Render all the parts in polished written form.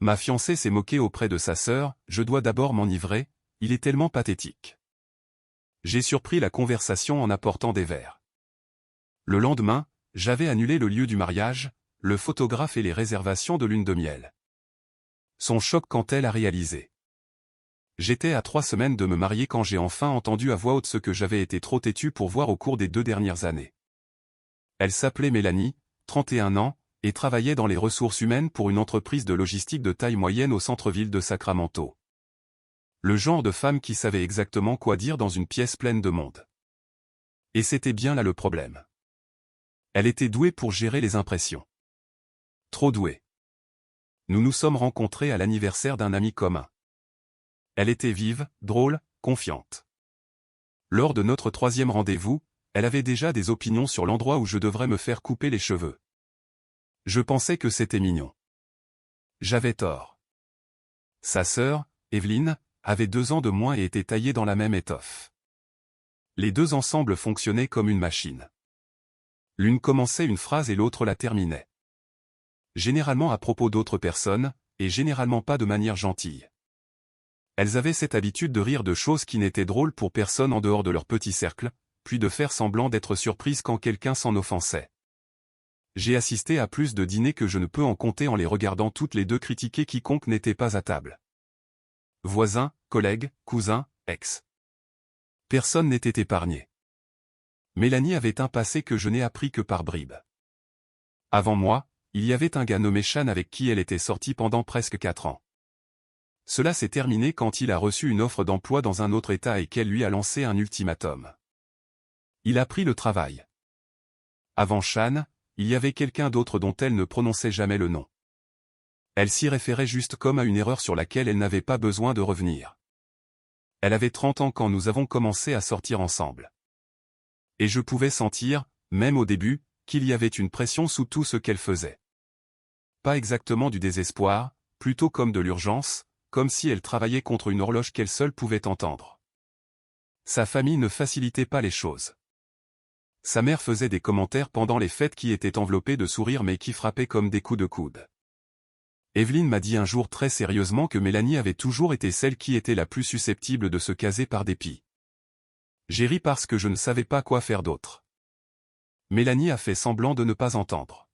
Ma fiancée s'est moquée auprès de sa sœur, je dois d'abord m'enivrer, il est tellement pathétique. J'ai surpris la conversation en apportant des verres. Le lendemain, j'avais annulé le lieu du mariage, le photographe et les réservations de lune de miel. Son choc quand elle a réalisé. J'étais à 3 semaines de me marier quand j'ai enfin entendu à voix haute ce que j'avais été trop têtu pour voir au cours des 2 dernières années. Elle s'appelait Mélanie, 31 ans, et travaillait dans les ressources humaines pour une entreprise de logistique de taille moyenne au centre-ville de Sacramento. Le genre de femme qui savait exactement quoi dire dans une pièce pleine de monde. Et c'était bien là le problème. Elle était douée pour gérer les impressions. Trop douée. Nous nous sommes rencontrés à l'anniversaire d'un ami commun. Elle était vive, drôle, confiante. Lors de notre 3e rendez-vous, elle avait déjà des opinions sur l'endroit où je devrais me faire couper les cheveux. Je pensais que c'était mignon. J'avais tort. Sa sœur, Evelyne, avait 2 ans de moins et était taillée dans la même étoffe. Les deux ensemble fonctionnaient comme une machine. L'une commençait une phrase et l'autre la terminait. Généralement à propos d'autres personnes, et généralement pas de manière gentille. Elles avaient cette habitude de rire de choses qui n'étaient drôles pour personne en dehors de leur petit cercle, puis de faire semblant d'être surprises quand quelqu'un s'en offensait. J'ai assisté à plus de dîners que je ne peux en compter en les regardant toutes les deux critiquer quiconque n'était pas à table. Voisins, collègues, cousins, ex. Personne n'était épargné. Mélanie avait un passé que je n'ai appris que par bribes. Avant moi, il y avait un gars nommé Sean avec qui elle était sortie pendant presque 4 ans. Cela s'est terminé quand il a reçu une offre d'emploi dans un autre État et qu'elle lui a lancé un ultimatum. Il a pris le travail. Avant Sean, il y avait quelqu'un d'autre dont elle ne prononçait jamais le nom. Elle s'y référait juste comme à une erreur sur laquelle elle n'avait pas besoin de revenir. Elle avait 30 ans quand nous avons commencé à sortir ensemble. Et je pouvais sentir, même au début, qu'il y avait une pression sous tout ce qu'elle faisait. Pas exactement du désespoir, plutôt comme de l'urgence, comme si elle travaillait contre une horloge qu'elle seule pouvait entendre. Sa famille ne facilitait pas les choses. Sa mère faisait des commentaires pendant les fêtes qui étaient enveloppés de sourires mais qui frappaient comme des coups de coude. Evelyne m'a dit un jour très sérieusement que Mélanie avait toujours été celle qui était la plus susceptible de se caser par dépit. J'ai ri parce que je ne savais pas quoi faire d'autre. Mélanie a fait semblant de ne pas entendre.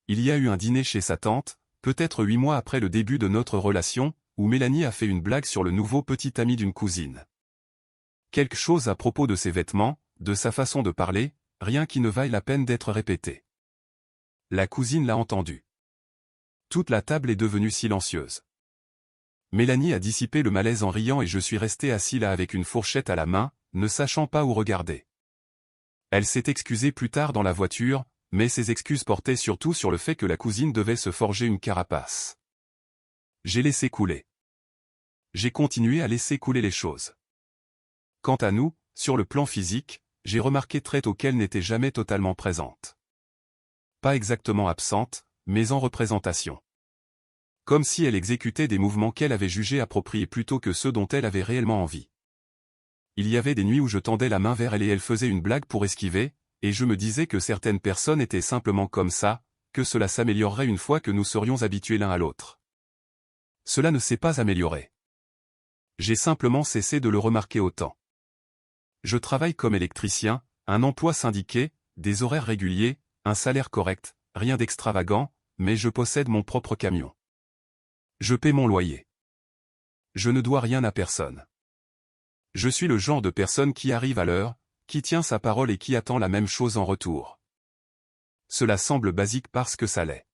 Il y a eu un dîner chez sa tante, peut-être 8 mois après le début de notre relation, où Mélanie a fait une blague sur le nouveau petit ami d'une cousine. Quelque chose à propos de ses vêtements, de sa façon de parler, rien qui ne vaille la peine d'être répété. La cousine l'a entendu. Toute la table est devenue silencieuse. Mélanie a dissipé le malaise en riant et je suis resté assis là avec une fourchette à la main, ne sachant pas où regarder. Elle s'est excusée plus tard dans la voiture, mais ses excuses portaient surtout sur le fait que la cousine devait se forger une carapace. J'ai laissé couler. J'ai continué à laisser couler les choses. Quant à nous, sur le plan physique, j'ai remarqué très tôt qu'elle n'était jamais totalement présente. Pas exactement absente, mais en représentation. Comme si elle exécutait des mouvements qu'elle avait jugés appropriés plutôt que ceux dont elle avait réellement envie. Il y avait des nuits où je tendais la main vers elle et elle faisait une blague pour esquiver, et je me disais que certaines personnes étaient simplement comme ça, que cela s'améliorerait une fois que nous serions habitués l'un à l'autre. Cela ne s'est pas amélioré. J'ai simplement cessé de le remarquer autant. Je travaille comme électricien, un emploi syndiqué, des horaires réguliers, un salaire correct, rien d'extravagant, mais je possède mon propre camion. Je paie mon loyer. Je ne dois rien à personne. Je suis le genre de personne qui arrive à l'heure, qui tient sa parole et qui attend la même chose en retour. Cela semble basique parce que ça l'est.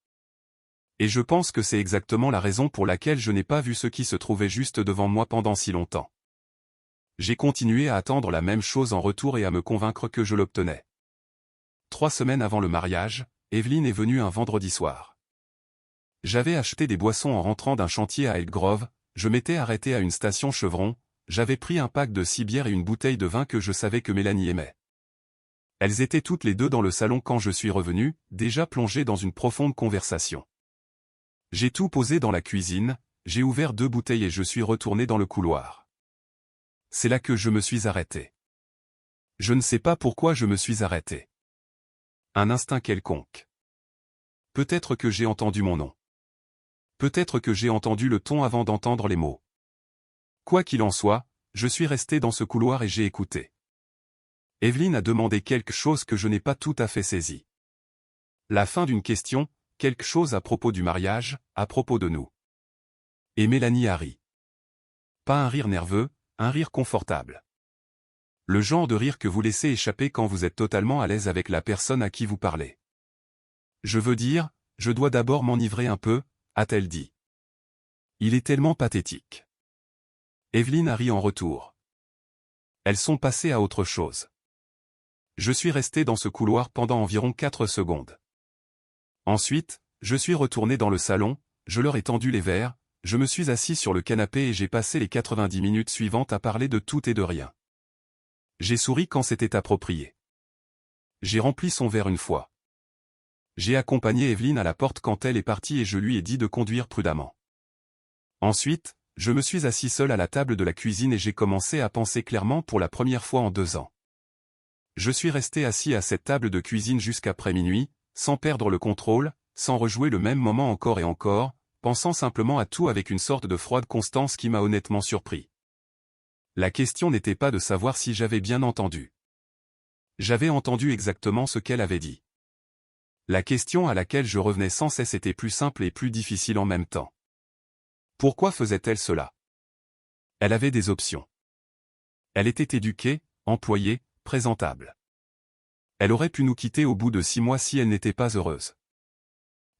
Et je pense que c'est exactement la raison pour laquelle je n'ai pas vu ce qui se trouvait juste devant moi pendant si longtemps. J'ai continué à attendre la même chose en retour et à me convaincre que je l'obtenais. 3 semaines avant le mariage, Evelyne est venue un vendredi soir. J'avais acheté des boissons en rentrant d'un chantier à Elk Grove, je m'étais arrêté à une station Chevron, j'avais pris un pack de 6 bières et une bouteille de vin que je savais que Mélanie aimait. Elles étaient toutes les deux dans le salon quand je suis revenu, déjà plongées dans une profonde conversation. J'ai tout posé dans la cuisine, j'ai ouvert 2 bouteilles et je suis retourné dans le couloir. C'est là que je me suis arrêté. Je ne sais pas pourquoi je me suis arrêté. Un instinct quelconque. Peut-être que j'ai entendu mon nom. Peut-être que j'ai entendu le ton avant d'entendre les mots. Quoi qu'il en soit, je suis resté dans ce couloir et j'ai écouté. Evelyne a demandé quelque chose que je n'ai pas tout à fait saisi. La fin d'une question, quelque chose à propos du mariage, à propos de nous. Et Mélanie a ri. Pas un rire nerveux, un rire confortable. Le genre de rire que vous laissez échapper quand vous êtes totalement à l'aise avec la personne à qui vous parlez. Je veux dire, je dois d'abord m'enivrer un peu, a-t-elle dit. Il est tellement pathétique. Evelyne a ri en retour. Elles sont passées à autre chose. Je suis resté dans ce couloir pendant environ 4 secondes. Ensuite, je suis retourné dans le salon, je leur ai tendu les verres, je me suis assis sur le canapé et j'ai passé les 90 minutes suivantes à parler de tout et de rien. J'ai souri quand c'était approprié. J'ai rempli son verre une fois. J'ai accompagné Evelyne à la porte quand elle est partie et je lui ai dit de conduire prudemment. Ensuite, je me suis assis seul à la table de la cuisine et j'ai commencé à penser clairement pour la première fois en 2 ans. Je suis resté assis à cette table de cuisine jusqu'après minuit, sans perdre le contrôle, sans rejouer le même moment encore et encore, pensant simplement à tout avec une sorte de froide constance qui m'a honnêtement surpris. La question n'était pas de savoir si j'avais bien entendu. J'avais entendu exactement ce qu'elle avait dit. La question à laquelle je revenais sans cesse était plus simple et plus difficile en même temps. Pourquoi faisait-elle cela? Elle avait des options. Elle était éduquée, employée, présentable. Elle aurait pu nous quitter au bout de 6 mois si elle n'était pas heureuse.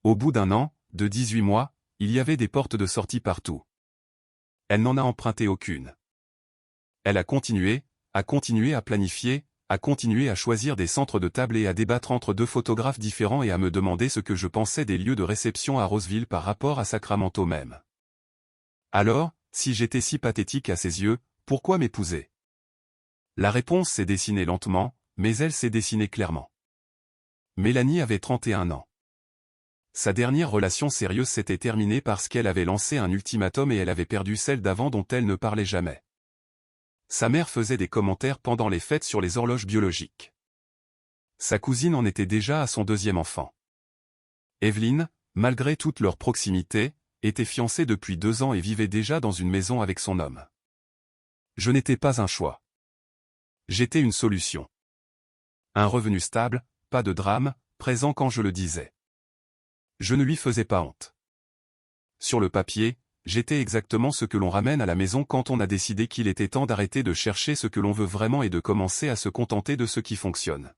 Au bout d'1 an, de 18 mois, il y avait des portes de sortie partout. Elle n'en a emprunté aucune. Elle a continué à planifier, à continuer à choisir des centres de table et à débattre entre 2 photographes différents et à me demander ce que je pensais des lieux de réception à Roseville par rapport à Sacramento même. Alors, si j'étais si pathétique à ses yeux, pourquoi m'épouser? La réponse s'est dessinée lentement, mais elle s'est dessinée clairement. Mélanie avait 31 ans. Sa dernière relation sérieuse s'était terminée parce qu'elle avait lancé un ultimatum et elle avait perdu celle d'avant dont elle ne parlait jamais. Sa mère faisait des commentaires pendant les fêtes sur les horloges biologiques. Sa cousine en était déjà à son 2e enfant. Evelyne, malgré toute leur proximité, était fiancée depuis 2 ans et vivait déjà dans une maison avec son homme. Je n'étais pas un choix. J'étais une solution. Un revenu stable, pas de drame, présent quand je le disais. Je ne lui faisais pas honte. Sur le papier, j'étais exactement ce que l'on ramène à la maison quand on a décidé qu'il était temps d'arrêter de chercher ce que l'on veut vraiment et de commencer à se contenter de ce qui fonctionne.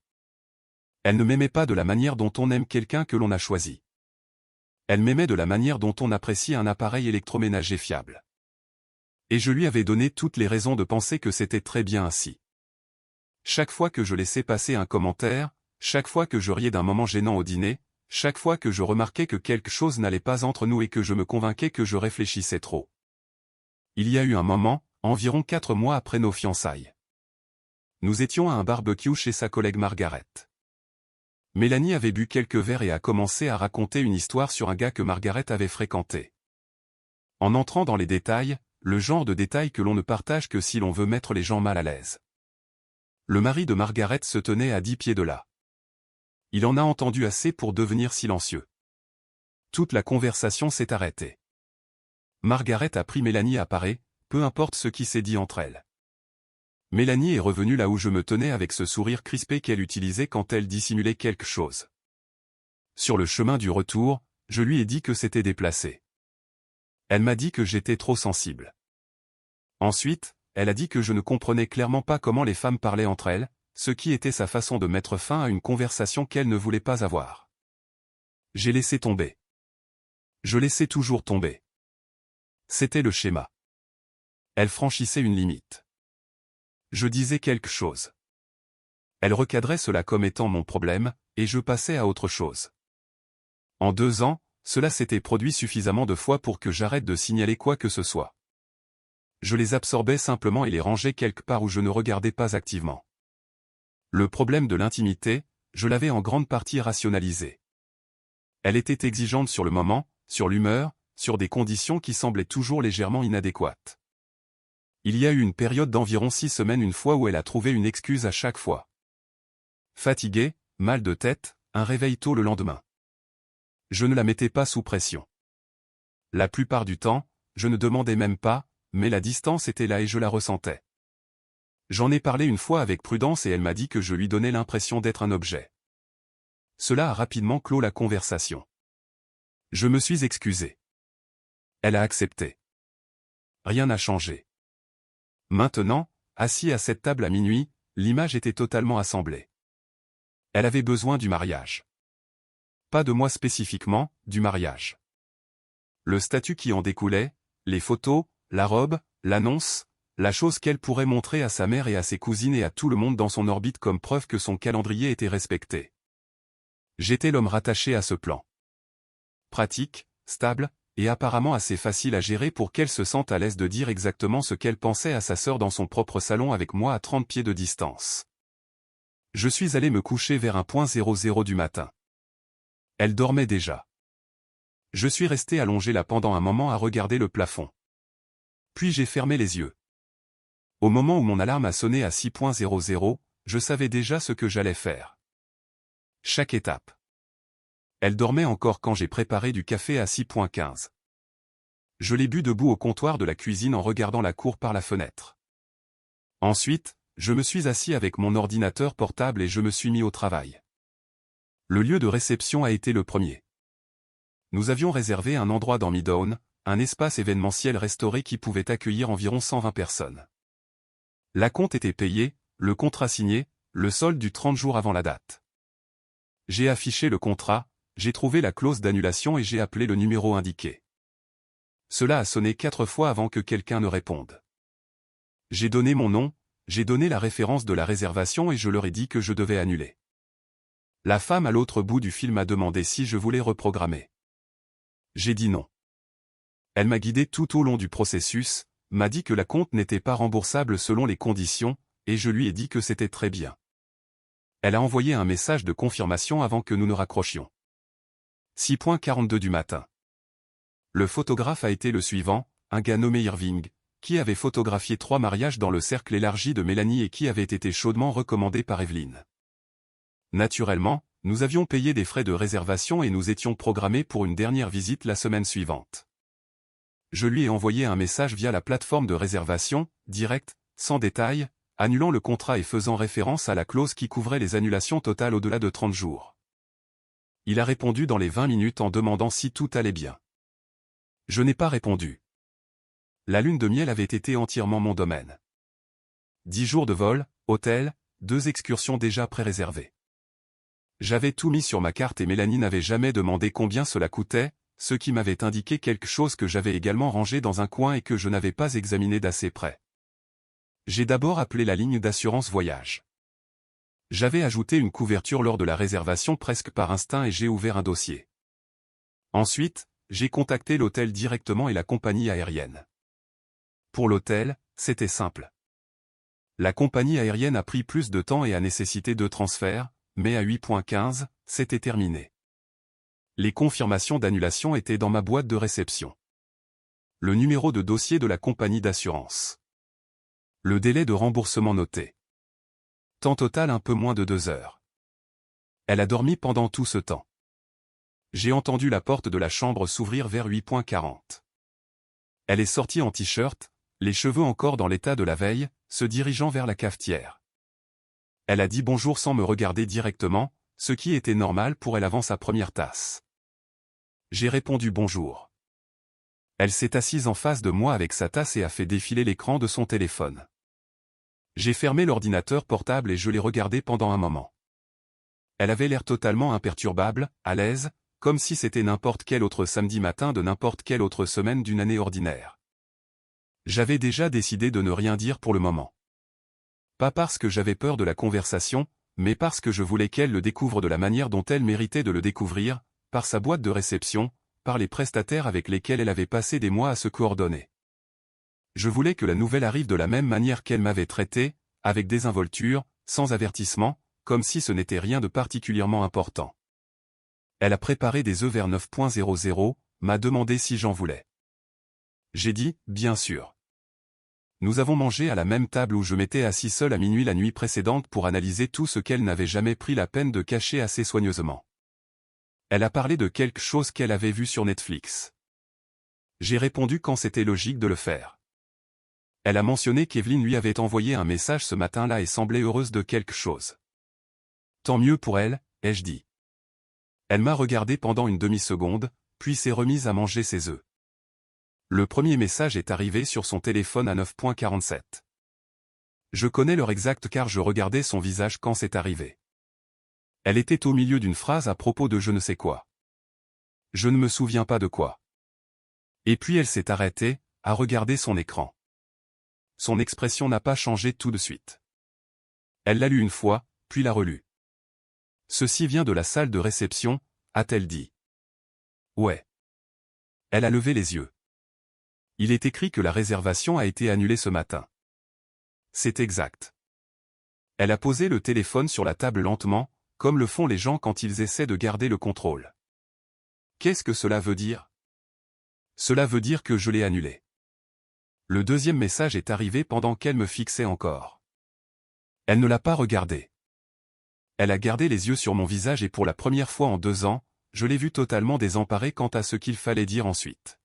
Elle ne m'aimait pas de la manière dont on aime quelqu'un que l'on a choisi. Elle m'aimait de la manière dont on apprécie un appareil électroménager fiable. Et je lui avais donné toutes les raisons de penser que c'était très bien ainsi. Chaque fois que je laissais passer un commentaire, chaque fois que je riais d'un moment gênant au dîner, chaque fois que je remarquais que quelque chose n'allait pas entre nous et que je me convainquais que je réfléchissais trop. Il y a eu un moment, environ 4 mois après nos fiançailles. Nous étions à un barbecue chez sa collègue Margaret. Mélanie avait bu quelques verres et a commencé à raconter une histoire sur un gars que Margaret avait fréquenté. En entrant dans les détails, le genre de détails que l'on ne partage que si l'on veut mettre les gens mal à l'aise. Le mari de Margaret se tenait à 10 pieds de là. Il en a entendu assez pour devenir silencieux. Toute la conversation s'est arrêtée. Margaret a pris Mélanie à parée, peu importe ce qui s'est dit entre elles. Mélanie est revenue là où je me tenais avec ce sourire crispé qu'elle utilisait quand elle dissimulait quelque chose. Sur le chemin du retour, je lui ai dit que c'était déplacé. Elle m'a dit que j'étais trop sensible. Ensuite, elle a dit que je ne comprenais clairement pas comment les femmes parlaient entre elles, ce qui était sa façon de mettre fin à une conversation qu'elle ne voulait pas avoir. J'ai laissé tomber. Je laissais toujours tomber. C'était le schéma. Elle franchissait une limite. Je disais quelque chose. Elle recadrait cela comme étant mon problème, et je passais à autre chose. En 2 ans, cela s'était produit suffisamment de fois pour que j'arrête de signaler quoi que ce soit. Je les absorbais simplement et les rangeais quelque part où je ne regardais pas activement. Le problème de l'intimité, je l'avais en grande partie rationalisé. Elle était exigeante sur le moment, sur l'humeur, sur des conditions qui semblaient toujours légèrement inadéquates. Il y a eu une période d'environ 6 semaines une fois où elle a trouvé une excuse à chaque fois. Fatiguée, mal de tête, un réveil tôt le lendemain. Je ne la mettais pas sous pression. La plupart du temps, je ne demandais même pas, mais la distance était là et je la ressentais. J'en ai parlé une fois avec Prudence et elle m'a dit que je lui donnais l'impression d'être un objet. Cela a rapidement clos la conversation. Je me suis excusé. Elle a accepté. Rien n'a changé. Maintenant, assis à cette table à minuit, l'image était totalement assemblée. Elle avait besoin du mariage. Pas de moi spécifiquement, du mariage. Le statut qui en découlait, les photos, la robe, l'annonce, la chose qu'elle pourrait montrer à sa mère et à ses cousines et à tout le monde dans son orbite comme preuve que son calendrier était respecté. J'étais l'homme rattaché à ce plan. Pratique, stable, et apparemment assez facile à gérer pour qu'elle se sente à l'aise de dire exactement ce qu'elle pensait à sa sœur dans son propre salon avec moi à 30 pieds de distance. Je suis allé me coucher vers 1:00 du matin. Elle dormait déjà. Je suis resté allongé là pendant un moment à regarder le plafond. Puis j'ai fermé les yeux. Au moment où mon alarme a sonné à 6:00, je savais déjà ce que j'allais faire. Chaque étape. Elle dormait encore quand j'ai préparé du café à 6:15. Je l'ai bu debout au comptoir de la cuisine en regardant la cour par la fenêtre. Ensuite, je me suis assis avec mon ordinateur portable et je me suis mis au travail. Le lieu de réception a été le premier. Nous avions réservé un endroit dans Midtown, un espace événementiel restauré qui pouvait accueillir environ 120 personnes. L'acompte était payé, le contrat signé, le solde du 30 jours avant la date. J'ai affiché le contrat, j'ai trouvé la clause d'annulation et j'ai appelé le numéro indiqué. Cela a sonné 4 fois avant que quelqu'un ne réponde. J'ai donné mon nom, j'ai donné la référence de la réservation et je leur ai dit que je devais annuler. La femme à l'autre bout du fil m'a demandé si je voulais reprogrammer. J'ai dit non. Elle m'a guidé tout au long du processus, m'a dit que l'acompte n'était pas remboursable selon les conditions, et je lui ai dit que c'était très bien. Elle a envoyé un message de confirmation avant que nous ne raccrochions. 6:42 du matin. Le photographe a été le suivant, un gars nommé Irving, qui avait photographié 3 mariages dans le cercle élargi de Mélanie et qui avait été chaudement recommandé par Evelyne. Naturellement, nous avions payé des frais de réservation et nous étions programmés pour une dernière visite la semaine suivante. Je lui ai envoyé un message via la plateforme de réservation, direct, sans détail, annulant le contrat et faisant référence à la clause qui couvrait les annulations totales au-delà de 30 jours. Il a répondu dans les 20 minutes en demandant si tout allait bien. Je n'ai pas répondu. La lune de miel avait été entièrement mon domaine. 10 jours de vol, hôtel, 2 excursions déjà pré-réservées. J'avais tout mis sur ma carte et Mélanie n'avait jamais demandé combien cela coûtait, ce qui m'avait indiqué quelque chose que j'avais également rangé dans un coin et que je n'avais pas examiné d'assez près. J'ai d'abord appelé la ligne d'assurance voyage. J'avais ajouté une couverture lors de la réservation presque par instinct et j'ai ouvert un dossier. Ensuite, j'ai contacté l'hôtel directement et la compagnie aérienne. Pour l'hôtel, c'était simple. La compagnie aérienne a pris plus de temps et a nécessité 2 transferts, mais à 8:15, c'était terminé. Les confirmations d'annulation étaient dans ma boîte de réception. Le numéro de dossier de la compagnie d'assurance. Le délai de remboursement noté. Temps total un peu moins de 2 heures. Elle a dormi pendant tout ce temps. J'ai entendu la porte de la chambre s'ouvrir vers 8:40. Elle est sortie en t-shirt, les cheveux encore dans l'état de la veille, se dirigeant vers la cafetière. Elle a dit bonjour sans me regarder directement, ce qui était normal pour elle avant sa première tasse. J'ai répondu bonjour. Elle s'est assise en face de moi avec sa tasse et a fait défiler l'écran de son téléphone. J'ai fermé l'ordinateur portable et je l'ai regardé pendant un moment. Elle avait l'air totalement imperturbable, à l'aise, comme si c'était n'importe quel autre samedi matin de n'importe quelle autre semaine d'une année ordinaire. J'avais déjà décidé de ne rien dire pour le moment. Pas parce que j'avais peur de la conversation, mais parce que je voulais qu'elle le découvre de la manière dont elle méritait de le découvrir, par sa boîte de réception, par les prestataires avec lesquels elle avait passé des mois à se coordonner. Je voulais que la nouvelle arrive de la même manière qu'elle m'avait traité, avec désinvolture, sans avertissement, comme si ce n'était rien de particulièrement important. Elle a préparé des œufs vers 9:00, m'a demandé si j'en voulais. J'ai dit, bien sûr. Nous avons mangé à la même table où je m'étais assis seul à minuit la nuit précédente pour analyser tout ce qu'elle n'avait jamais pris la peine de cacher assez soigneusement. Elle a parlé de quelque chose qu'elle avait vu sur Netflix. J'ai répondu quand c'était logique de le faire. Elle a mentionné qu'Evelyne lui avait envoyé un message ce matin-là et semblait heureuse de quelque chose. Tant mieux pour elle, ai-je dit. Elle m'a regardé pendant une demi-seconde, puis s'est remise à manger ses œufs. Le premier message est arrivé sur son téléphone à 9h47. Je connais l'heure exacte car je regardais son visage quand c'est arrivé. Elle était au milieu d'une phrase à propos de je ne sais quoi. Je ne me souviens pas de quoi. Et puis elle s'est arrêtée, à regarder son écran. Son expression n'a pas changé tout de suite. Elle l'a lu une fois, puis l'a relu. Ceci vient de la salle de réception, a-t-elle dit. Ouais. Elle a levé les yeux. Il est écrit que la réservation a été annulée ce matin. C'est exact. Elle a posé le téléphone sur la table lentement, comme le font les gens quand ils essaient de garder le contrôle. Qu'est-ce que cela veut dire? Cela veut dire que je l'ai annulé. Le deuxième message est arrivé pendant qu'elle me fixait encore. Elle ne l'a pas regardé. Elle a gardé les yeux sur mon visage et pour la première fois en 2 ans, je l'ai vue totalement désemparée quant à ce qu'il fallait dire ensuite.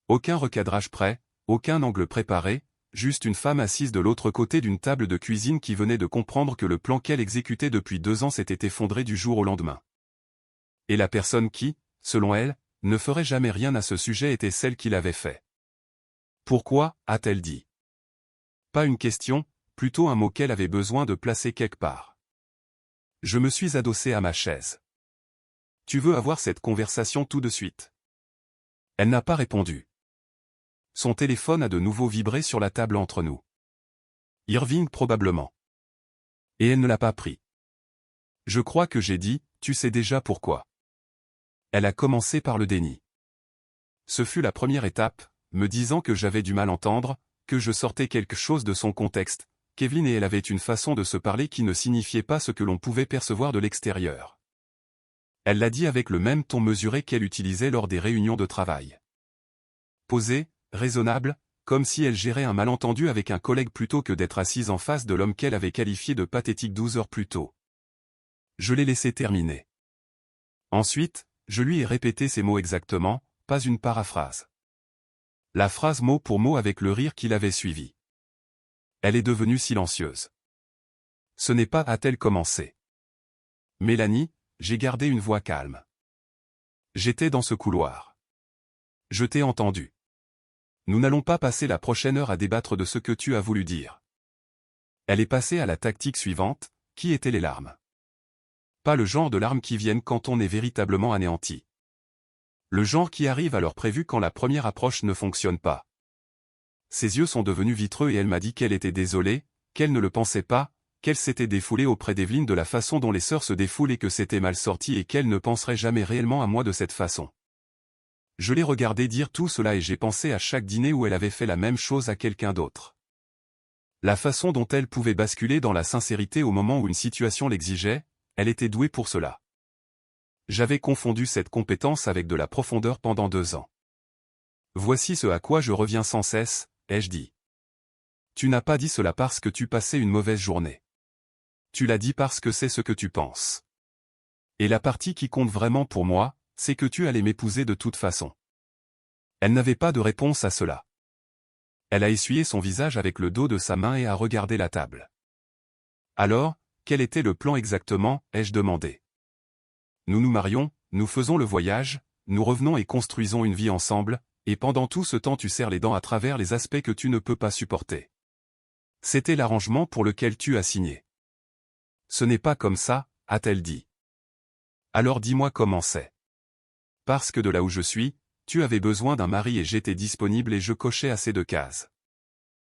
Aucun recadrage prêt, aucun angle préparé, juste une femme assise de l'autre côté d'une table de cuisine qui venait de comprendre que le plan qu'elle exécutait depuis 2 ans s'était effondré du jour au lendemain. Et la personne qui, selon elle, ne ferait jamais rien à ce sujet était celle qui l'avait fait. Pourquoi, a-t-elle dit? Pas une question, plutôt un mot qu'elle avait besoin de placer quelque part. Je me suis adossé à ma chaise. Tu veux avoir cette conversation tout de suite? Elle n'a pas répondu. Son téléphone a de nouveau vibré sur la table entre nous. Irving probablement. Et elle ne l'a pas pris. Je crois que j'ai dit, tu sais déjà pourquoi. Elle a commencé par le déni. Ce fut la première étape, me disant que j'avais du mal à entendre, que je sortais quelque chose de son contexte, qu'Evelyne et elle avaient une façon de se parler qui ne signifiait pas ce que l'on pouvait percevoir de l'extérieur. Elle l'a dit avec le même ton mesuré qu'elle utilisait lors des réunions de travail. Posée, raisonnable, comme si elle gérait un malentendu avec un collègue plutôt que d'être assise en face de l'homme qu'elle avait qualifié de pathétique 12 heures plus tôt. Je l'ai laissé terminer. Ensuite, je lui ai répété ces mots exactement, pas une paraphrase. La phrase mot pour mot avec le rire qui l'avait suivi. Elle est devenue silencieuse. Ce n'est pas a-t-elle commencé. Mélanie, j'ai gardé une voix calme. J'étais dans ce couloir. Je t'ai entendu. Nous n'allons pas passer la prochaine heure à débattre de ce que tu as voulu dire. Elle est passée à la tactique suivante, qui étaient les larmes. Pas le genre de larmes qui viennent quand on est véritablement anéanti. Le genre qui arrive à l'heure prévue quand la première approche ne fonctionne pas. Ses yeux sont devenus vitreux et elle m'a dit qu'elle était désolée, qu'elle ne le pensait pas, qu'elle s'était défoulée auprès d'Evelyne de la façon dont les sœurs se défoulent et que c'était mal sorti et qu'elle ne penserait jamais réellement à moi de cette façon. Je l'ai regardée dire tout cela et j'ai pensé à chaque dîner où elle avait fait la même chose à quelqu'un d'autre. La façon dont elle pouvait basculer dans la sincérité au moment où une situation l'exigeait, elle était douée pour cela. J'avais confondu cette compétence avec de la profondeur pendant 2 ans. Voici ce à quoi je reviens sans cesse, ai-je dit. Tu n'as pas dit cela parce que tu passais une mauvaise journée. Tu l'as dit parce que c'est ce que tu penses. Et la partie qui compte vraiment pour moi, c'est que tu allais m'épouser de toute façon. Elle n'avait pas de réponse à cela. Elle a essuyé son visage avec le dos de sa main et a regardé la table. Alors, quel était le plan exactement, ai-je demandé. Nous nous marions, nous faisons le voyage, nous revenons et construisons une vie ensemble, et pendant tout ce temps tu serres les dents à travers les aspects que tu ne peux pas supporter. C'était l'arrangement pour lequel tu as signé. Ce n'est pas comme ça, a-t-elle dit. Alors dis-moi comment c'est. Parce que de là où je suis, tu avais besoin d'un mari et j'étais disponible et je cochais assez de cases.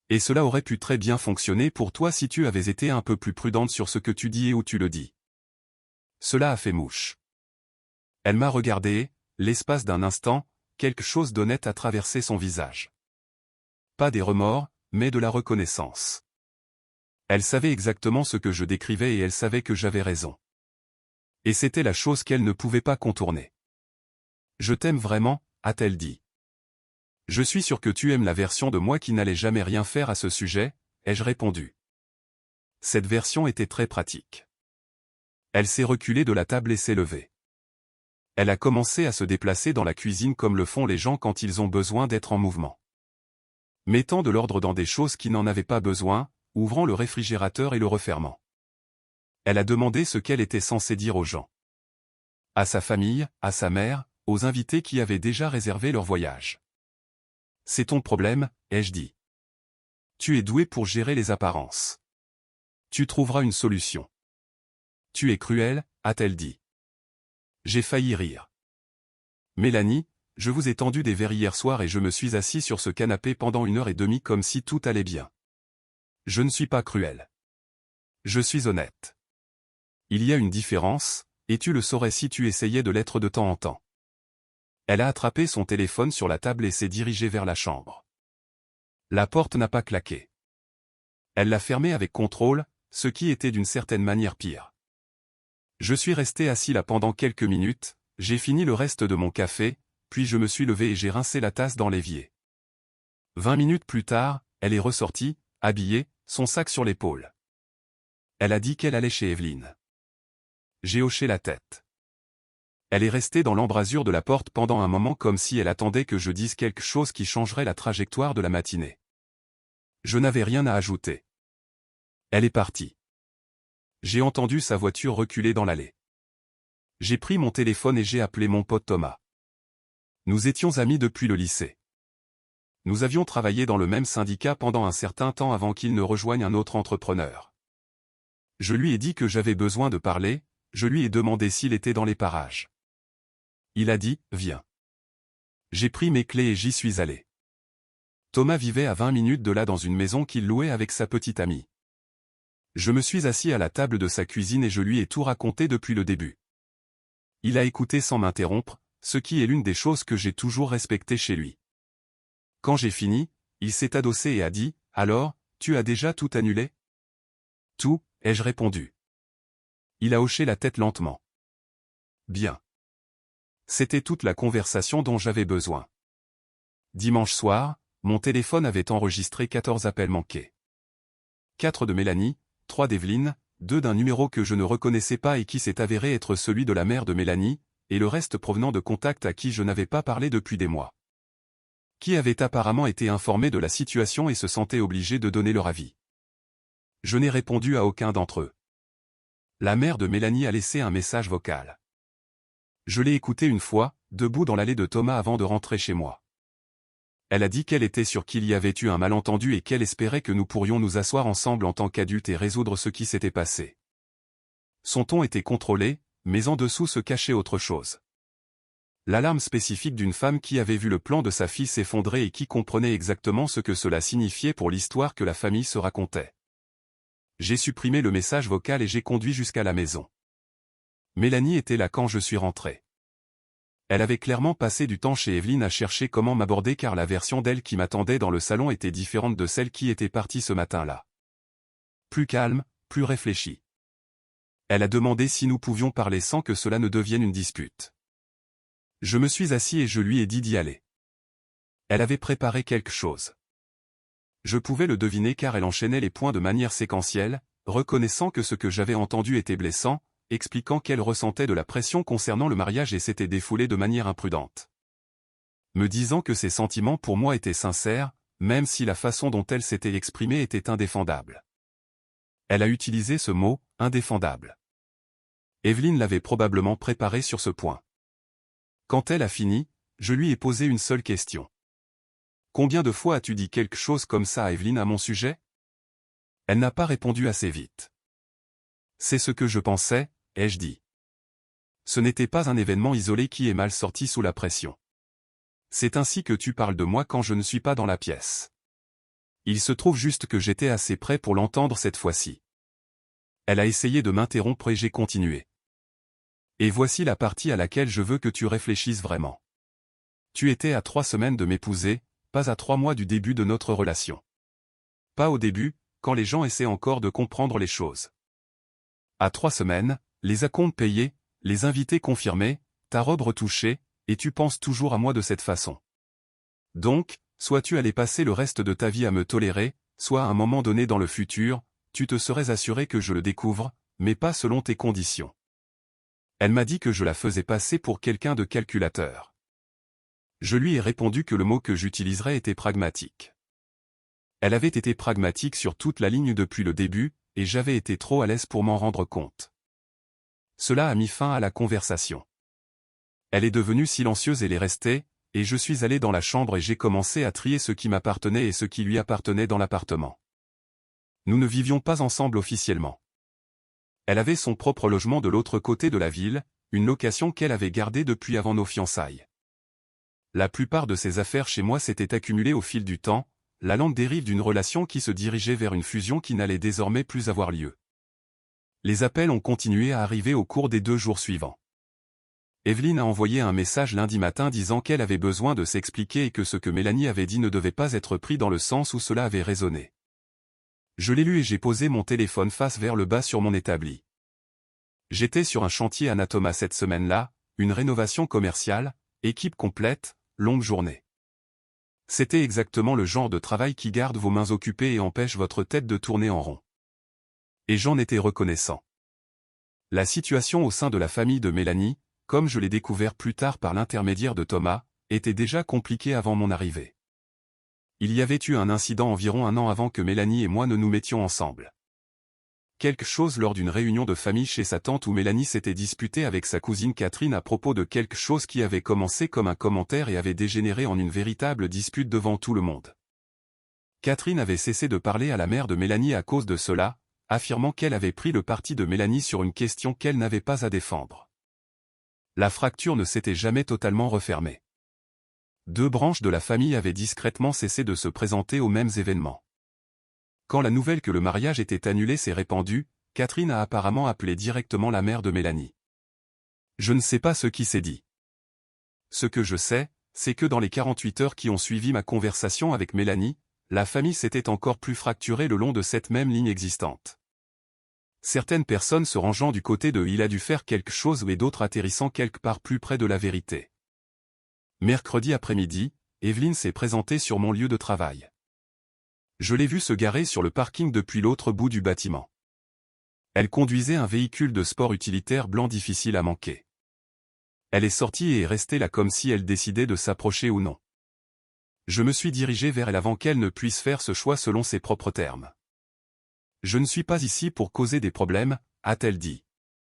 Et cela aurait pu très bien fonctionner pour toi si tu avais été un peu plus prudente sur ce que tu dis et où tu le dis. Cela a fait mouche. Elle m'a regardé et, l'espace d'un instant, quelque chose d'honnête a traversé son visage. Pas des remords, mais de la reconnaissance. Elle savait exactement ce que je décrivais et elle savait que j'avais raison. Et c'était la chose qu'elle ne pouvait pas contourner. Je t'aime vraiment, a-t-elle dit. Je suis sûr que tu aimes la version de moi qui n'allait jamais rien faire à ce sujet, ai-je répondu. Cette version était très pratique. Elle s'est reculée de la table et s'est levée. Elle a commencé à se déplacer dans la cuisine comme le font les gens quand ils ont besoin d'être en mouvement. Mettant de l'ordre dans des choses qui n'en avaient pas besoin, ouvrant le réfrigérateur et le refermant. Elle a demandé ce qu'elle était censée dire aux gens. À sa famille, à sa mère, aux invités qui avaient déjà réservé leur voyage. C'est ton problème, ai-je dit. Tu es doué pour gérer les apparences. Tu trouveras une solution. Tu es cruelle, a-t-elle dit. J'ai failli rire. Mélanie, je vous ai tendu des verres hier soir et je me suis assis sur ce canapé pendant 1h30 comme si tout allait bien. Je ne suis pas cruelle. Je suis honnête. Il y a une différence, et tu le saurais si tu essayais de l'être de temps en temps. Elle a attrapé son téléphone sur la table et s'est dirigée vers la chambre. La porte n'a pas claqué. Elle l'a fermée avec contrôle, ce qui était d'une certaine manière pire. Je suis resté assis là pendant quelques minutes, j'ai fini le reste de mon café, puis je me suis levé et j'ai rincé la tasse dans l'évier. 20 minutes plus tard, elle est ressortie, habillée, son sac sur l'épaule. Elle a dit qu'elle allait chez Evelyne. J'ai hoché la tête. Elle est restée dans l'embrasure de la porte pendant un moment comme si elle attendait que je dise quelque chose qui changerait la trajectoire de la matinée. Je n'avais rien à ajouter. Elle est partie. J'ai entendu sa voiture reculer dans l'allée. J'ai pris mon téléphone et j'ai appelé mon pote Thomas. Nous étions amis depuis le lycée. Nous avions travaillé dans le même syndicat pendant un certain temps avant qu'il ne rejoigne un autre entrepreneur. Je lui ai dit que j'avais besoin de parler, je lui ai demandé s'il était dans les parages. Il a dit, viens. J'ai pris mes clés et j'y suis allé. Thomas vivait à 20 minutes de là dans une maison qu'il louait avec sa petite amie. Je me suis assis à la table de sa cuisine et je lui ai tout raconté depuis le début. Il a écouté sans m'interrompre, ce qui est l'une des choses que j'ai toujours respectées chez lui. Quand j'ai fini, il s'est adossé et a dit, « Alors, tu as déjà tout annulé ?» « Tout, ai-je répondu. Il a hoché la tête lentement. « Bien. » C'était toute la conversation dont j'avais besoin. Dimanche soir, mon téléphone avait enregistré 14 appels manqués. 4 de Mélanie, 3 d'Evelyne, 2 d'un numéro que je ne reconnaissais pas et qui s'est avéré être celui de la mère de Mélanie, et le reste provenant de contacts à qui je n'avais pas parlé depuis des mois. Qui avaient apparemment été informés de la situation et se sentaient obligés de donner leur avis. Je n'ai répondu à aucun d'entre eux. La mère de Mélanie a laissé un message vocal. Je l'ai écouté une fois, debout dans l'allée de Thomas avant de rentrer chez moi. Elle a dit qu'elle était sûre qu'il y avait eu un malentendu et qu'elle espérait que nous pourrions nous asseoir ensemble en tant qu'adultes et résoudre ce qui s'était passé. Son ton était contrôlé, mais en dessous se cachait autre chose. L'alarme spécifique d'une femme qui avait vu le plan de sa fille s'effondrer et qui comprenait exactement ce que cela signifiait pour l'histoire que la famille se racontait. J'ai supprimé le message vocal et j'ai conduit jusqu'à la maison. Mélanie était là quand je suis rentré. Elle avait clairement passé du temps chez Evelyne à chercher comment m'aborder car la version d'elle qui m'attendait dans le salon était différente de celle qui était partie ce matin-là. Plus calme, plus réfléchie. Elle a demandé si nous pouvions parler sans que cela ne devienne une dispute. Je me suis assis et je lui ai dit d'y aller. Elle avait préparé quelque chose. Je pouvais le deviner car elle enchaînait les points de manière séquentielle, reconnaissant que ce que j'avais entendu était blessant, expliquant qu'elle ressentait de la pression concernant le mariage et s'était défoulée de manière imprudente. Me disant que ses sentiments pour moi étaient sincères, même si la façon dont elle s'était exprimée était indéfendable. Elle a utilisé ce mot, indéfendable. Evelyne l'avait probablement préparé sur ce point. Quand elle a fini, je lui ai posé une seule question. Combien de fois as-tu dit quelque chose comme ça à Evelyne à mon sujet? Elle n'a pas répondu assez vite. C'est ce que je pensais, ai-je dit. Ce n'était pas un événement isolé qui est mal sorti sous la pression. C'est ainsi que tu parles de moi quand je ne suis pas dans la pièce. Il se trouve juste que j'étais assez près pour l'entendre cette fois-ci. Elle a essayé de m'interrompre et j'ai continué. Et voici la partie à laquelle je veux que tu réfléchisses vraiment. Tu étais à 3 semaines de m'épouser, pas à 3 mois du début de notre relation. Pas au début, quand les gens essaient encore de comprendre les choses. À 3 semaines, les acomptes payés, les invités confirmés, ta robe retouchée, et tu penses toujours à moi de cette façon. Donc, soit tu allais passer le reste de ta vie à me tolérer, soit à un moment donné dans le futur, tu te serais assuré que je le découvre, mais pas selon tes conditions. Elle m'a dit que je la faisais passer pour quelqu'un de calculateur. Je lui ai répondu que le mot que j'utiliserais était pragmatique. Elle avait été pragmatique sur toute la ligne depuis le début, et j'avais été trop à l'aise pour m'en rendre compte. Cela a mis fin à la conversation. Elle est devenue silencieuse et l'est restée, et je suis allé dans la chambre et j'ai commencé à trier ce qui m'appartenait et ce qui lui appartenait dans l'appartement. Nous ne vivions pas ensemble officiellement. Elle avait son propre logement de l'autre côté de la ville, une location qu'elle avait gardée depuis avant nos fiançailles. La plupart de ses affaires chez moi s'étaient accumulées au fil du temps, la longue dérive d'une relation qui se dirigeait vers une fusion qui n'allait désormais plus avoir lieu. Les appels ont continué à arriver au cours des 2 jours suivants. Evelyne a envoyé un message lundi matin disant qu'elle avait besoin de s'expliquer et que ce que Mélanie avait dit ne devait pas être pris dans le sens où cela avait résonné. Je l'ai lu et j'ai posé mon téléphone face vers le bas sur mon établi. J'étais sur un chantier Anatoma cette semaine-là, une rénovation commerciale, équipe complète, longue journée. C'était exactement le genre de travail qui garde vos mains occupées et empêche votre tête de tourner en rond. Et j'en étais reconnaissant. La situation au sein de la famille de Mélanie, comme je l'ai découvert plus tard par l'intermédiaire de Thomas, était déjà compliquée avant mon arrivée. Il y avait eu un incident environ 1 an avant que Mélanie et moi ne nous mettions ensemble. Quelque chose lors d'une réunion de famille chez sa tante où Mélanie s'était disputée avec sa cousine Catherine à propos de quelque chose qui avait commencé comme un commentaire et avait dégénéré en une véritable dispute devant tout le monde. Catherine avait cessé de parler à la mère de Mélanie à cause de cela, affirmant qu'elle avait pris le parti de Mélanie sur une question qu'elle n'avait pas à défendre. La fracture ne s'était jamais totalement refermée. 2 branches de la famille avaient discrètement cessé de se présenter aux mêmes événements. Quand la nouvelle que le mariage était annulé s'est répandue, Catherine a apparemment appelé directement la mère de Mélanie. Je ne sais pas ce qui s'est dit. Ce que je sais, c'est que dans les 48 heures qui ont suivi ma conversation avec Mélanie, la famille s'était encore plus fracturée le long de cette même ligne existante. Certaines personnes se rangeant du côté de « il a dû faire quelque chose » et d'autres atterrissant quelque part plus près de la vérité. Mercredi après-midi, Evelyne s'est présentée sur mon lieu de travail. Je l'ai vue se garer sur le parking depuis l'autre bout du bâtiment. Elle conduisait un véhicule de sport utilitaire blanc difficile à manquer. Elle est sortie et est restée là comme si elle décidait de s'approcher ou non. Je me suis dirigé vers elle avant qu'elle ne puisse faire ce choix selon ses propres termes. « Je ne suis pas ici pour causer des problèmes », a-t-elle dit.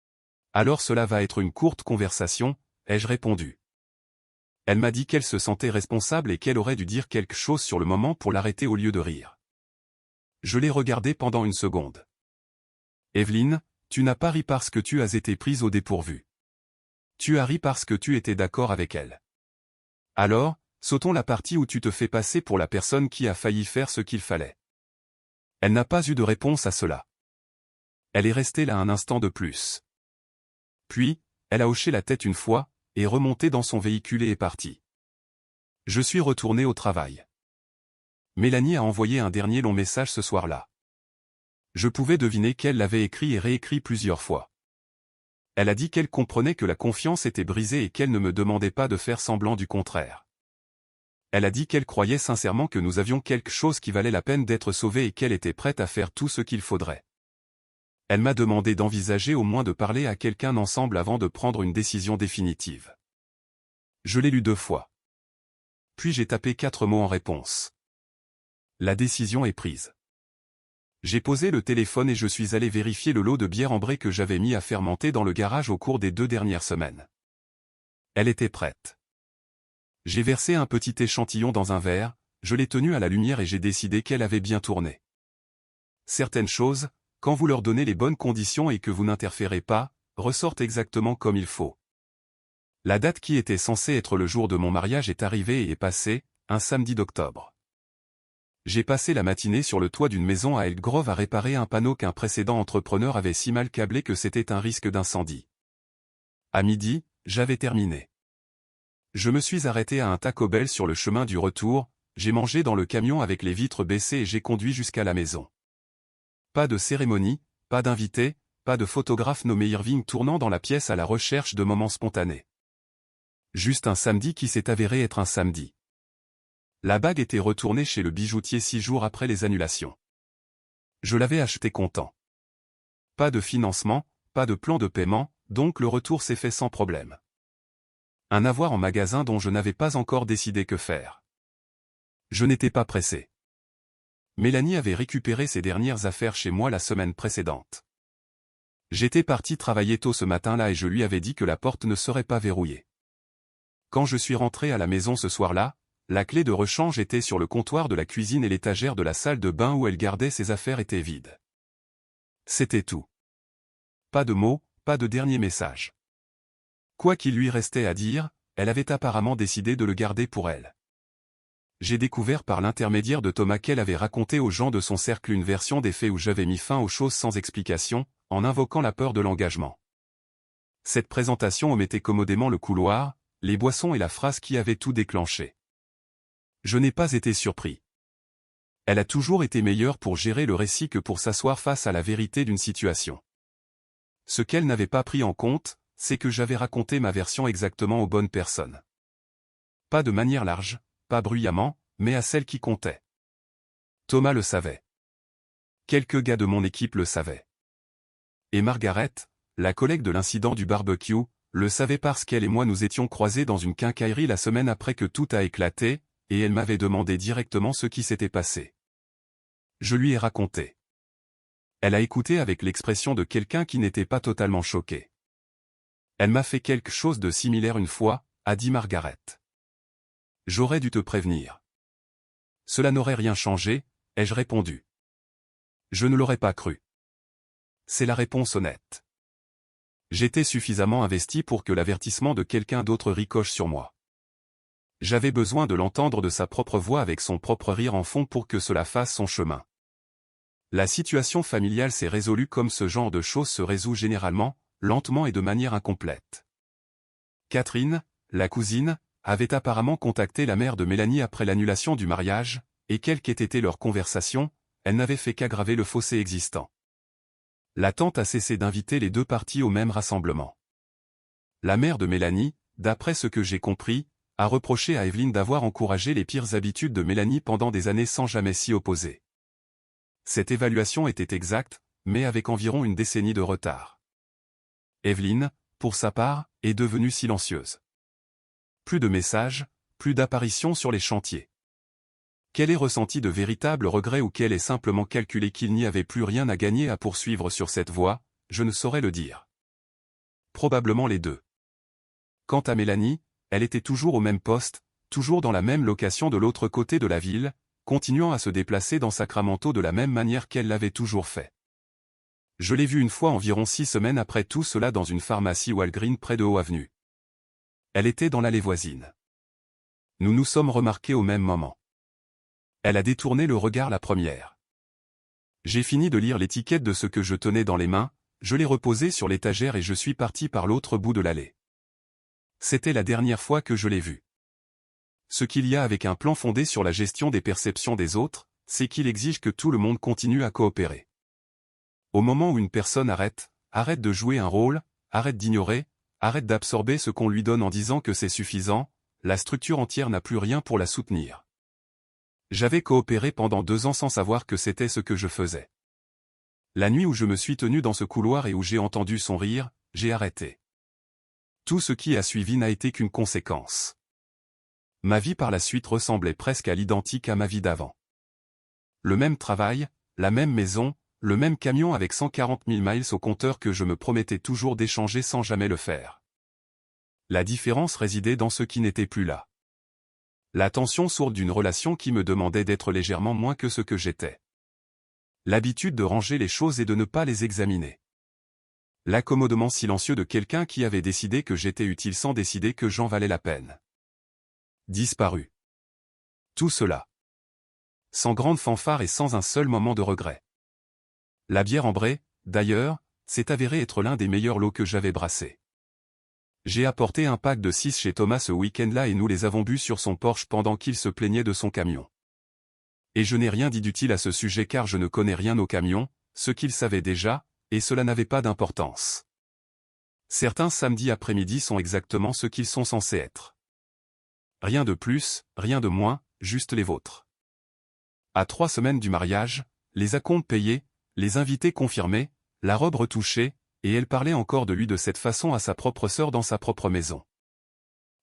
« Alors cela va être une courte conversation », ai-je répondu. Elle m'a dit qu'elle se sentait responsable et qu'elle aurait dû dire quelque chose sur le moment pour l'arrêter au lieu de rire. Je l'ai regardée pendant 1 seconde. « Evelyne, tu n'as pas ri parce que tu as été prise au dépourvu. Tu as ri parce que tu étais d'accord avec elle. Alors, sautons la partie où tu te fais passer pour la personne qui a failli faire ce qu'il fallait. » Elle n'a pas eu de réponse à cela. Elle est restée là un instant de plus. Puis, elle a hoché la tête 1 fois, est remontée dans son véhicule et est partie. Je suis retourné au travail. Mélanie a envoyé un dernier long message ce soir-là. Je pouvais deviner qu'elle l'avait écrit et réécrit plusieurs fois. Elle a dit qu'elle comprenait que la confiance était brisée et qu'elle ne me demandait pas de faire semblant du contraire. Elle a dit qu'elle croyait sincèrement que nous avions quelque chose qui valait la peine d'être sauvé et qu'elle était prête à faire tout ce qu'il faudrait. Elle m'a demandé d'envisager au moins de parler à quelqu'un ensemble avant de prendre une décision définitive. Je l'ai lu 2 fois. Puis j'ai tapé 4 mots en réponse. La décision est prise. J'ai posé le téléphone et je suis allé vérifier le lot de bière ambrée que j'avais mis à fermenter dans le garage au cours des 2 dernières semaines. Elle était prête. J'ai versé un petit échantillon dans un verre, je l'ai tenu à la lumière et j'ai décidé qu'elle avait bien tourné. Certaines choses, quand vous leur donnez les bonnes conditions et que vous n'interférez pas, ressortent exactement comme il faut. La date qui était censée être le jour de mon mariage est arrivée et est passée, un samedi d'octobre. J'ai passé la matinée sur le toit d'une maison à Elk Grove à réparer un panneau qu'un précédent entrepreneur avait si mal câblé que c'était un risque d'incendie. À midi, j'avais terminé. Je me suis arrêté à un Taco Bell sur le chemin du retour, j'ai mangé dans le camion avec les vitres baissées et j'ai conduit jusqu'à la maison. Pas de cérémonie, pas d'invité, pas de photographe nommé Irving tournant dans la pièce à la recherche de moments spontanés. Juste un samedi qui s'est avéré être un samedi. La bague était retournée chez le bijoutier 6 jours après les annulations. Je l'avais achetée content. Pas de financement, pas de plan de paiement, donc le retour s'est fait sans problème. Un avoir en magasin dont je n'avais pas encore décidé que faire. Je n'étais pas pressé. Mélanie avait récupéré ses dernières affaires chez moi la semaine précédente. J'étais parti travailler tôt ce matin-là et je lui avais dit que la porte ne serait pas verrouillée. Quand je suis rentré à la maison ce soir-là, la clé de rechange était sur le comptoir de la cuisine et l'étagère de la salle de bain où elle gardait ses affaires était vide. C'était tout. Pas de mots, pas de dernier message. Quoi qu'il lui restait à dire, elle avait apparemment décidé de le garder pour elle. J'ai découvert par l'intermédiaire de Thomas qu'elle avait raconté aux gens de son cercle une version des faits où j'avais mis fin aux choses sans explication, en invoquant la peur de l'engagement. Cette présentation omettait commodément le couloir, les boissons et la phrase qui avait tout déclenché. Je n'ai pas été surpris. Elle a toujours été meilleure pour gérer le récit que pour s'asseoir face à la vérité d'une situation. Ce qu'elle n'avait pas pris en compte, c'est que j'avais raconté ma version exactement aux bonnes personnes. Pas de manière large, pas bruyamment, mais à celle qui comptait. Thomas le savait. Quelques gars de mon équipe le savaient. Et Margaret, la collègue de l'incident du barbecue, le savait parce qu'elle et moi nous étions croisés dans une quincaillerie la semaine après que tout a éclaté, et elle m'avait demandé directement ce qui s'était passé. Je lui ai raconté. Elle a écouté avec l'expression de quelqu'un qui n'était pas totalement choqué. Elle m'a fait quelque chose de similaire une fois, a dit Margaret. J'aurais dû te prévenir. Cela n'aurait rien changé, ai-je répondu. Je ne l'aurais pas cru. C'est la réponse honnête. J'étais suffisamment investi pour que l'avertissement de quelqu'un d'autre ricoche sur moi. J'avais besoin de l'entendre de sa propre voix avec son propre rire en fond pour que cela fasse son chemin. La situation familiale s'est résolue comme ce genre de choses se résout généralement, lentement et de manière incomplète. Catherine, la cousine, avait apparemment contacté la mère de Mélanie après l'annulation du mariage, et quelle qu'ait été leur conversation, elle n'avait fait qu'aggraver le fossé existant. La tante a cessé d'inviter les deux parties au même rassemblement. La mère de Mélanie, d'après ce que j'ai compris, a reproché à Evelyne d'avoir encouragé les pires habitudes de Mélanie pendant des années sans jamais s'y opposer. Cette évaluation était exacte, mais avec environ une décennie de retard. Evelyne, pour sa part, est devenue silencieuse. Plus de messages, plus d'apparitions sur les chantiers. Qu'elle ait ressenti de véritables regrets ou qu'elle ait simplement calculé qu'il n'y avait plus rien à gagner à poursuivre sur cette voie, je ne saurais le dire. Probablement les deux. Quant à Mélanie, elle était toujours au même poste, toujours dans la même location de l'autre côté de la ville, continuant à se déplacer dans Sacramento de la même manière qu'elle l'avait toujours fait. Je l'ai vue une fois environ 6 semaines après tout cela dans une pharmacie Walgreens près de Howe Avenue. Elle était dans l'allée voisine. Nous nous sommes remarqués au même moment. Elle a détourné le regard la première. J'ai fini de lire l'étiquette de ce que je tenais dans les mains, je l'ai reposé sur l'étagère et je suis parti par l'autre bout de l'allée. C'était la dernière fois que je l'ai vue. Ce qu'il y a avec un plan fondé sur la gestion des perceptions des autres, c'est qu'il exige que tout le monde continue à coopérer. Au moment où une personne arrête de jouer un rôle, arrête d'ignorer, arrête d'absorber ce qu'on lui donne en disant que c'est suffisant, la structure entière n'a plus rien pour la soutenir. J'avais coopéré pendant 2 ans sans savoir que c'était ce que je faisais. La nuit où je me suis tenu dans ce couloir et où j'ai entendu son rire, j'ai arrêté. Tout ce qui a suivi n'a été qu'une conséquence. Ma vie par la suite ressemblait presque à l'identique à ma vie d'avant. Le même travail, la même maison, le même camion avec 140 000 miles au compteur que je me promettais toujours d'échanger sans jamais le faire. La différence résidait dans ce qui n'était plus là. La tension sourde d'une relation qui me demandait d'être légèrement moins que ce que j'étais. L'habitude de ranger les choses et de ne pas les examiner. L'accommodement silencieux de quelqu'un qui avait décidé que j'étais utile sans décider que j'en valais la peine. Disparu. Tout cela. Sans grande fanfare et sans un seul moment de regret. La bière ambrée, d'ailleurs, s'est avérée être l'un des meilleurs lots que j'avais brassés. J'ai apporté un pack de 6 chez Thomas ce week-end-là et nous les avons bu sur son Porsche pendant qu'il se plaignait de son camion. Et je n'ai rien dit d'utile à ce sujet car je ne connais rien aux camions, ce qu'il savait déjà, et cela n'avait pas d'importance. Certains samedis après-midi sont exactement ce qu'ils sont censés être. Rien de plus, rien de moins, juste les vôtres. À 3 semaines du mariage, les acomptes payés, les invités confirmés, la robe retouchée, Et elle parlait encore de lui de cette façon à sa propre sœur dans sa propre maison.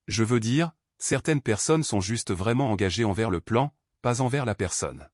Je veux dire, certaines personnes sont juste vraiment engagées envers le plan, pas envers la personne.